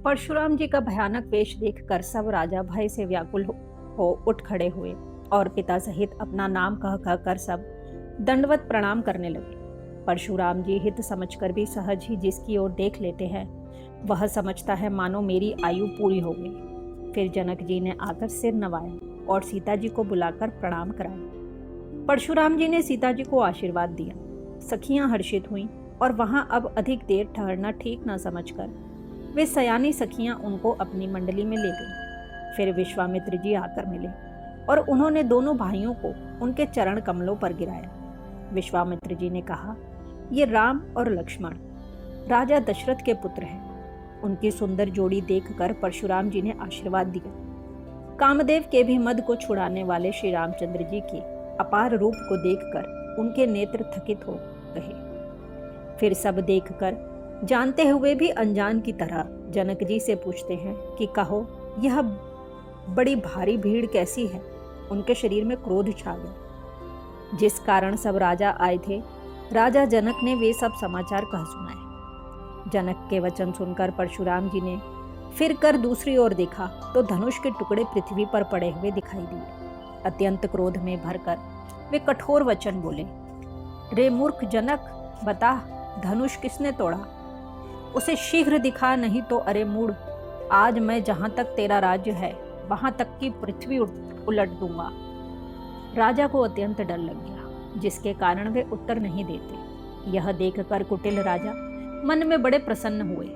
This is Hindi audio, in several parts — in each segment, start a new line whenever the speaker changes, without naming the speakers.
परशुराम जी का भयानक वेश देखकर सब राजा भय से व्याकुल हो उठ खड़े हुए और पिता सहित अपना नाम कह कह कर सब दंडवत प्रणाम करने लगे। परशुराम जी हित समझकर भी सहज ही जिसकी ओर देख लेते हैं वह समझता है मानो मेरी आयु पूरी हो गई। फिर जनक जी ने आकर सिर नवाया और सीता जी को बुलाकर प्रणाम कराया। परशुराम जी ने सीता जी को आशीर्वाद दिया। सखियां हर्षित हुईं और वहां अब अधिक देर ठहरना ठीक न समझकर वे सयानी सखियां उनको अपनी मंडली में ले गईं। फिर विश्वामित्र जी आकर मिले और उन्होंने दोनों भाइयों को उनके चरण कमलों पर गिराया। विश्वामित्र जी ने कहा, ये राम और लक्ष्मण राजा दशरथ के पुत्र हैं। उनकी सुंदर जोड़ी देखकर परशुराम जी ने आशीर्वाद दिया। कामदेव के भी मद को छुड़ाने वाले श्री रामचंद्र जी के अपार रूप को देखकर उनके नेत्र थकित हो गए। फिर सब देखकर जानते हुए भी अनजान की तरह जनक जी से पूछते हैं कि कहो, यह बड़ी भारी भीड़ कैसी है। उनके शरीर में क्रोध छा गया, जिस कारण सब राजा आए थे। राजा जनक ने वे सब समाचार कह सुनाए। जनक के वचन सुनकर परशुराम जी ने फिर कर दूसरी ओर देखा तो धनुष के टुकड़े पृथ्वी पर पड़े हुए दिखाई दिए। अत्यंत क्रोध में भरकर वे कठोर वचन बोले, रे मूर्ख जनक, बता धनुष किसने तोड़ा? उसे शीघ्र दिखा, नहीं तो अरे मूढ़, आज मैं जहां तक तेरा राज्य है वहां तक की पृथ्वी उलट दूंगा। राजा को अत्यंत डर लग गया, जिसके कारण वे उत्तर नहीं देते। यह देखकर कुटिल राजा मन में बड़े प्रसन्न हुए।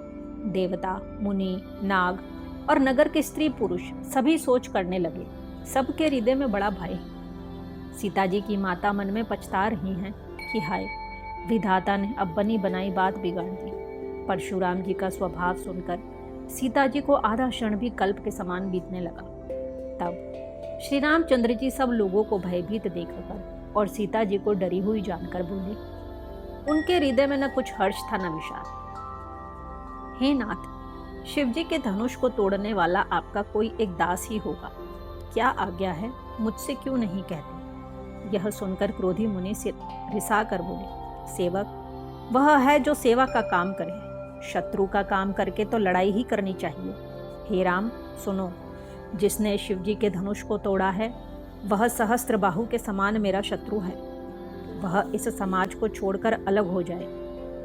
देवता, मुनि, नाग और नगर के स्त्री पुरुष सभी सोच करने लगे। सबके हृदय में बड़ा भय। सीता जी की माता मन में पछता रही हैं कि हाय, विधाता ने अब बनी बनाई बात बिगाड़ दी। परशुराम जी का स्वभाव सुनकर सीता जी को आधा क्षण भी कल्प के समान बीतने लगा। तब श्री रामचंद्र जी सब लोगों को भयभीत देखकर और सीता जी को डरी हुई जानकर बोले। उनके हृदय में न कुछ हर्ष था न विषाद। हे नाथ, शिव जी के धनुष को तोड़ने वाला आपका कोई एक दास ही होगा। क्या आज्ञा है, मुझसे क्यों नहीं कहते? यह सुनकर क्रोधी मुनि से रिसा कर बोले, सेवक वह है जो सेवा का काम करे। शत्रु का काम करके तो लड़ाई ही करनी चाहिए। हे राम, सुनो, जिसने शिव जी के धनुष को तोड़ा है वह सहस्त्र बाहु के समान मेरा शत्रु है। वह इस समाज को छोड़कर अलग हो जाए,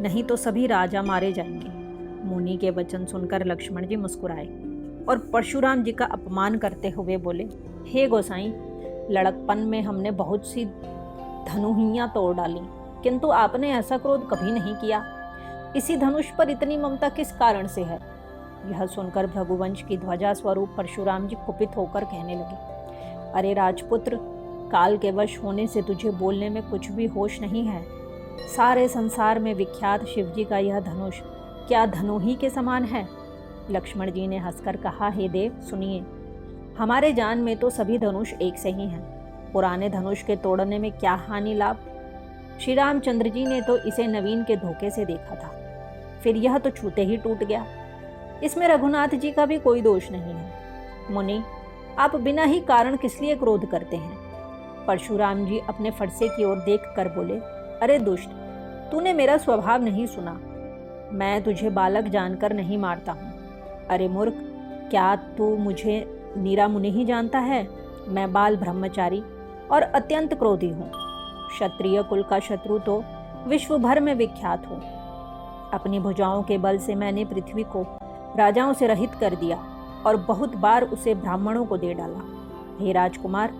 नहीं तो सभी राजा मारे जाएंगे। मुनि के वचन सुनकर लक्ष्मण जी मुस्कुराए और परशुराम जी का अपमान करते हुए बोले, हे गोसाई, लड़कपन में हमने बहुत सी धनुहियां तोड़ डाली, किंतु आपने ऐसा क्रोध कभी नहीं किया। इसी धनुष पर इतनी ममता किस कारण से है? यह सुनकर भृगुवंश की ध्वजा स्वरूप परशुराम जी कुपित होकर कहने लगे, अरे राजपुत्र, काल के वश होने से तुझे बोलने में कुछ भी होश नहीं है। सारे संसार में विख्यात शिव जी का यह धनुष क्या धनुही के समान है? लक्ष्मण जी ने हंसकर कहा, हे देव सुनिए, हमारे जान में तो सभी धनुष एक से ही हैं। पुराने धनुष के तोड़ने में क्या हानि लाभ? श्री रामचंद्र जी ने तो इसे नवीन के धोखे से देखा था, फिर यह तो छूते ही टूट गया। इसमें रघुनाथ जी का भी कोई दोष नहीं है। मुनि, आप बिना ही कारण किस लिए क्रोध करते हैं? परशुराम जी अपने फरसे की ओर देख कर बोले, अरे दुष्ट, तूने मेरा स्वभाव नहीं सुना। मैं तुझे बालक जानकर नहीं मारता हूँ। अरे मूर्ख, क्या तू मुझे नीरा मुनि ही जानता है? मैं बाल ब्रह्मचारी और अत्यंत क्रोधी हूँ। क्षत्रिय कुल का शत्रु तो विश्व भर में विख्यात हूँ। अपनी भुजाओं के बल से मैंने पृथ्वी को राजाओं से रहित कर दिया और बहुत बार उसे ब्राह्मणों को दे डाला। हे राजकुमार,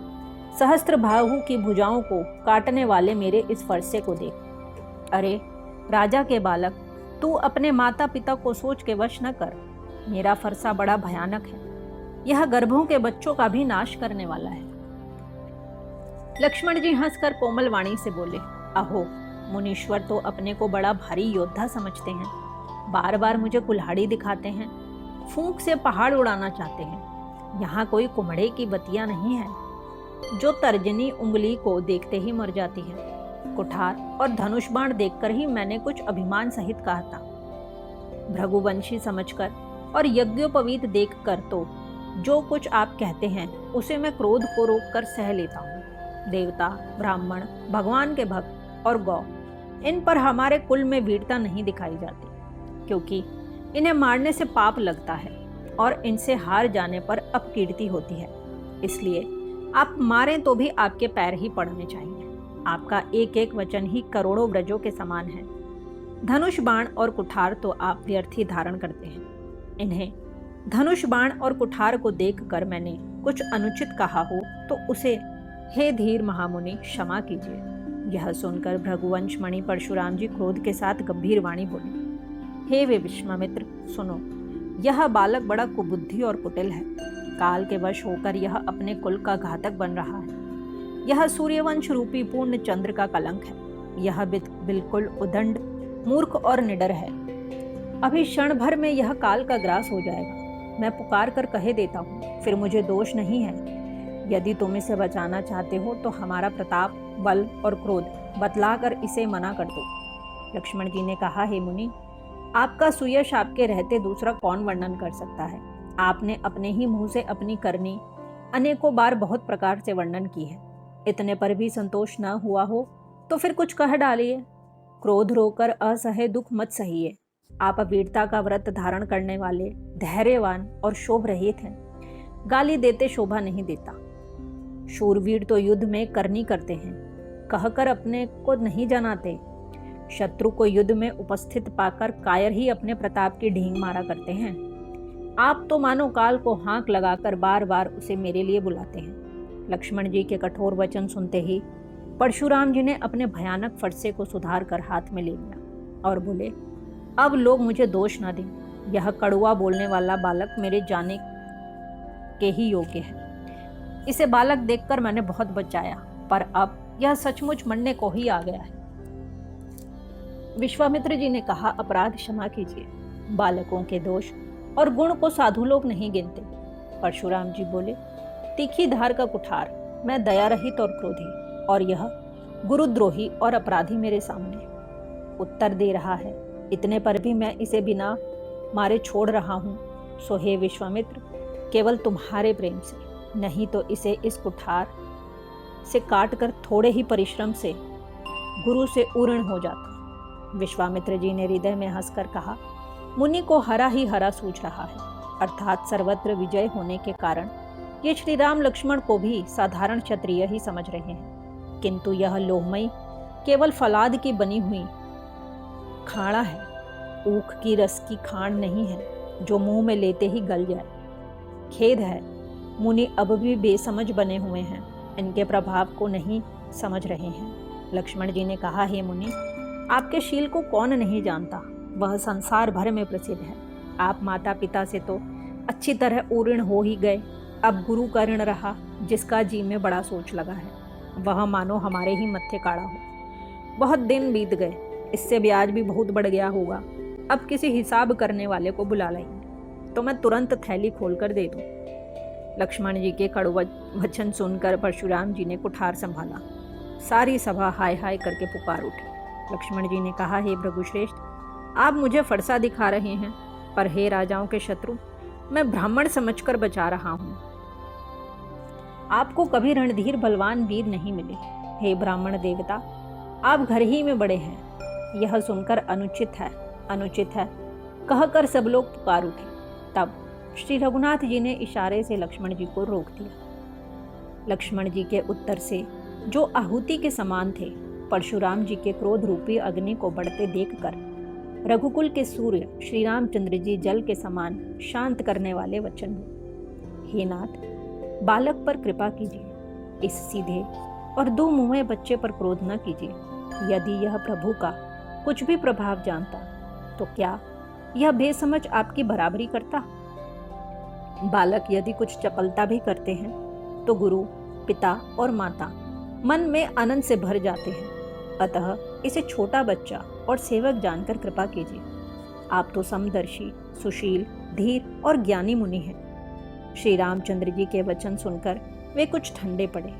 सहस्त्र बाहु की भुजाओं को काटने वाले मेरे इस फरसे को देख। अरे राजा के बालक, तू अपने माता पिता को सोच के वश न कर। मेरा फरसा बड़ा भयानक है, यह गर्भों के बच्चों का भी नाश करने वाला है। लक्ष्मण जी हंसकर कोमल वाणी से बोले, अहो, मुनीश्वर तो अपने को बड़ा भारी योद्धा समझते हैं। बार बार मुझे कुल्हाड़ी दिखाते हैं, फूंक से पहाड़ उड़ाना चाहते हैं। यहाँ कोई कुम्हड़े की बतिया नहीं है जो तर्जनी उंगली को देखते ही मर जाती है। कुठार और धनुष बाण देखकर ही मैंने कुछ अभिमान सहित कहा था। भृगुवंशी समझकर और यज्ञोपवीत देखकर तो जो कुछ आप कहते हैं उसे मैं क्रोध को रोककर सह लेता हूँ। देवता, ब्राह्मण, भगवान के भक्त और गौ, इन पर हमारे कुल में वीरता नहीं दिखाई जाती, क्योंकि इन्हें मारने से पाप लगता है और इनसे हार जाने पर अपकीर्ति होती है। इसलिए आप मारें तो भी आपके पैर ही पड़ने चाहिए। आपका एक एक वचन ही करोड़ों व्रजों के समान है। धनुष बाण और कुठार तो आप व्यर्थ ही धारण करते हैं। इन्हें धनुष बाण और कुठार को देखकर मैंने कुछ अनुचित कहा हो तो उसे हे धीर महामुनि क्षमा कीजिए। यह सुनकर भृगुवंश मणि परशुराम जी क्रोध के साथ गंभीर वाणी बोले, हे वे विश्वामित्र, सुनो, यह बालक बड़ा कुबुद्धि और कुटिल है। काल के वश होकर यह अपने कुल का घातक बन रहा है। यह सूर्यवंश रूपी पूर्ण चंद्र का कलंक है। यह बिल्कुल उदंड, मूर्ख और निडर है। अभी क्षण भर में यह काल का ग्रास हो जाएगा। मैं पुकार कर कहे देता हूँ, फिर मुझे दोष नहीं है। यदि तुम इसे बचाना चाहते हो तो हमारा प्रताप, बल और क्रोध बतलाकर इसे मना कर दो। लक्ष्मण जी ने कहा, हे मुनि, आपका सुयश आपके रहते दूसरा कौन वर्णन कर सकता है। आपने अपने ही मुंह से अपनी करनी अनेकों बार बहुत प्रकार से वर्णन की है। इतने पर भी संतोष न हुआ हो तो फिर कुछ कह डालिए। क्रोध रोकर असह्य दुख मत सहिए। आप वीरता का व्रत धारण करने वाले, धैर्यवान और शोभ रहित हैं। गाली देते शोभा नहीं देता। शूरवीर तो युद्ध में करनी करते हैं, कहकर अपने को नहीं जनाते। शत्रु को युद्ध में उपस्थित पाकर कायर ही अपने प्रताप की ढींग मारा करते हैं। आप तो मानो काल को हाँक लगाकर बार बार उसे मेरे लिए बुलाते हैं। लक्ष्मण जी के कठोर वचन सुनते ही परशुराम जी ने अपने भयानक फरसे को सुधार कर हाथ में ले लिया और बोले, अब लोग मुझे दोष न दें। यह कड़वा बोलने वाला बालक मेरे जाने के ही योग्य है। इसे बालक देखकर मैंने बहुत बचाया, पर अब यह सचमुच मरने को ही आ गया है। विश्वामित्र जी ने कहा, अपराध क्षमा कीजिए। बालकों के दोष और गुण को साधु लोग नहीं गिनते। परशुराम जी बोले, तीखी धार का कुठार, मैं दया रहित और क्रोधी, और यह गुरुद्रोही और अपराधी मेरे सामने उत्तर दे रहा है। इतने पर भी मैं इसे बिना मारे छोड़ रहा हूँ। सो हे विश्वामित्र, केवल तुम्हारे प्रेम से, नहीं तो इसे इस कुठार से काट कर थोड़े ही परिश्रम से गुरु से उऋण हो जाता। विश्वामित्र जी ने हृदय में हंसकर कहा, मुनि को हरा ही हरा सूझ रहा है, अर्थात सर्वत्र विजय होने के कारण ये श्री राम लक्ष्मण को भी साधारण क्षत्रिय ही समझ रहे हैं। किंतु यह लोहमयी केवल फलाद की बनी हुई खाड़ा है, ऊख की रस की खांड नहीं है जो मुंह में लेते ही गल जाए। खेद है, मुनि अब भी बेसमझ बने हुए हैं, इनके प्रभाव को नहीं समझ रहे हैं। लक्ष्मण जी ने कहा, हे मुनि, आपके शील को कौन नहीं जानता, वह संसार भर में प्रसिद्ध है। आप माता पिता से तो अच्छी तरह उऋण हो ही गए, अब गुरु का ऋण रहा जिसका जी में बड़ा सोच लगा है, वह मानो हमारे ही मत्थे काड़ा हो। बहुत दिन बीत गए, इससे ब्याज भी बहुत बढ़ गया होगा। अब किसी हिसाब करने वाले को बुला लाइए तो मैं तुरंत थैली खोलकर दे दूं। लक्ष्मण जी के कड़वा वचन सुनकर परशुराम जी ने कुठार संभाला। सारी सभा हाय हाय करके पुकार उठी। लक्ष्मण जी ने कहा, हे भृगुश्रेष्ठ, आप मुझे फरसा दिखा रहे हैं, पर हे राजाओं के शत्रु, मैं ब्राह्मण समझकर बचा रहा हूँ। आपको कभी रणधीर बलवान वीर नहीं मिले। हे ब्राह्मण देवता, आप घर ही में बड़े हैं। यह सुनकर अनुचित है कहकर सब लोग पुकार उठे। तब श्री रघुनाथ जी ने इशारे से लक्ष्मण जी को रोक दिया। लक्ष्मण जी के उत्तर से जो आहुति के समान थे, परशुराम जी के क्रोध रूपी अग्नि को बढ़ते देखकर रघुकुल के सूर्य श्री रामचंद्र जी जल के समान शांत करने वाले वचन हुए। हे नाथ, बालक पर कृपा कीजिए, इस सीधे और दो मुँहे बच्चे पर क्रोध न कीजिए। यदि यह प्रभु का कुछ भी प्रभाव जानता तो क्या यह बेसमझ आपकी बराबरी करता। बालक यदि कुछ चपलता भी करते हैं तो गुरु, पिता और माता मन में आनंद से भर जाते हैं। अतः इसे छोटा बच्चा और सेवक जानकर कृपा कीजिए। आप तो समदर्शी, सुशील, धीर और ज्ञानी मुनि हैं। श्री रामचंद्र जी के वचन सुनकर वे कुछ ठंडे पड़े।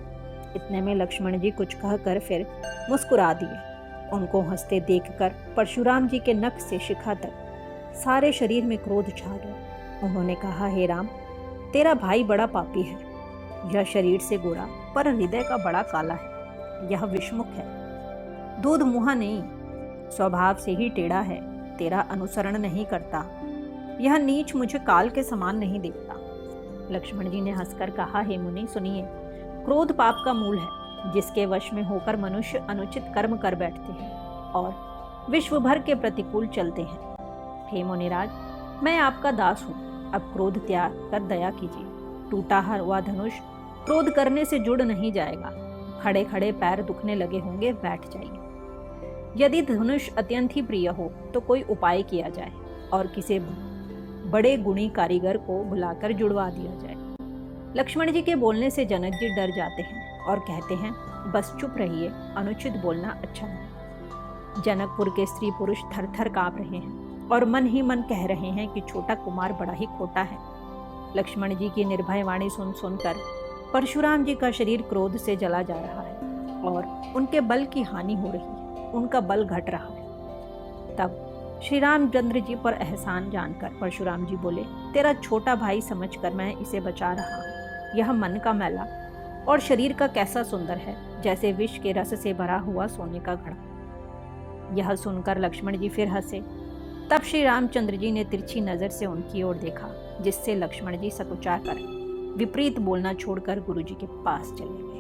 इतने में लक्ष्मण जी कुछ कहकर फिर मुस्कुरा दिए। उनको हंसते देखकर परशुराम जी के नख से शिखा तक सारे शरीर में क्रोध छा गया। उन्होंने कहा, हे राम, तेरा भाई बड़ा पापी है। यह शरीर से गोरा पर हृदय का बड़ा काला है। यह विषमुख है, दूध मुहा नहीं, स्वभाव से ही टेढ़ा है, तेरा अनुसरण नहीं करता, यह नीच मुझे काल के समान नहीं दिखता। लक्ष्मण जी ने हंसकर कहा, हे मुनि सुनिए, क्रोध पाप का मूल है, जिसके वश में होकर मनुष्य अनुचित कर्म कर बैठते हैं और विश्व भर के प्रतिकूल चलते हैं। हे मुनिराज, मैं आपका दास हूँ, अब क्रोध त्याग कर दया कीजिए। टूटा हुआ धनुष क्रोध करने से जुड़ नहीं जाएगा। खड़े खड़े पैर दुखने लगे होंगे, बैठ जाइए। यदि धनुष अत्यंत ही प्रिय हो तो कोई उपाय किया जाए और किसी बड़े गुणी कारीगर को बुलाकर जुड़वा दिया जाए। लक्ष्मण जी के बोलने से जनक जी डर जाते हैं और कहते हैं, बस चुप रहिए, अनुचित बोलना अच्छा नहीं। जनकपुर के स्त्री पुरुष थर थर कांप रहे हैं और मन ही मन कह रहे हैं कि छोटा कुमार बड़ा ही खोटा है। लक्ष्मण जी की निर्भय वाणी सुन सुनकर परशुराम जी का शरीर क्रोध से जला जा रहा है और उनके बल की हानि हो रही है, उनका बल घट रहा है। तब श्री रामचंद्र जी पर एहसान जानकर परशुराम जी बोले, तेरा छोटा भाई समझकर मैं इसे बचा रहा हूँ। यह मन का मैला और शरीर का कैसा सुंदर है, जैसे विष के रस से भरा हुआ सोने का घड़ा। यह सुनकर लक्ष्मण जी फिर हंसे। तब श्री रामचंद्र जी ने तिरछी नजर से उनकी ओर देखा, जिससे लक्ष्मण जी सकुचा कर विपरीत बोलना छोड़कर गुरु जी के पास चले गए।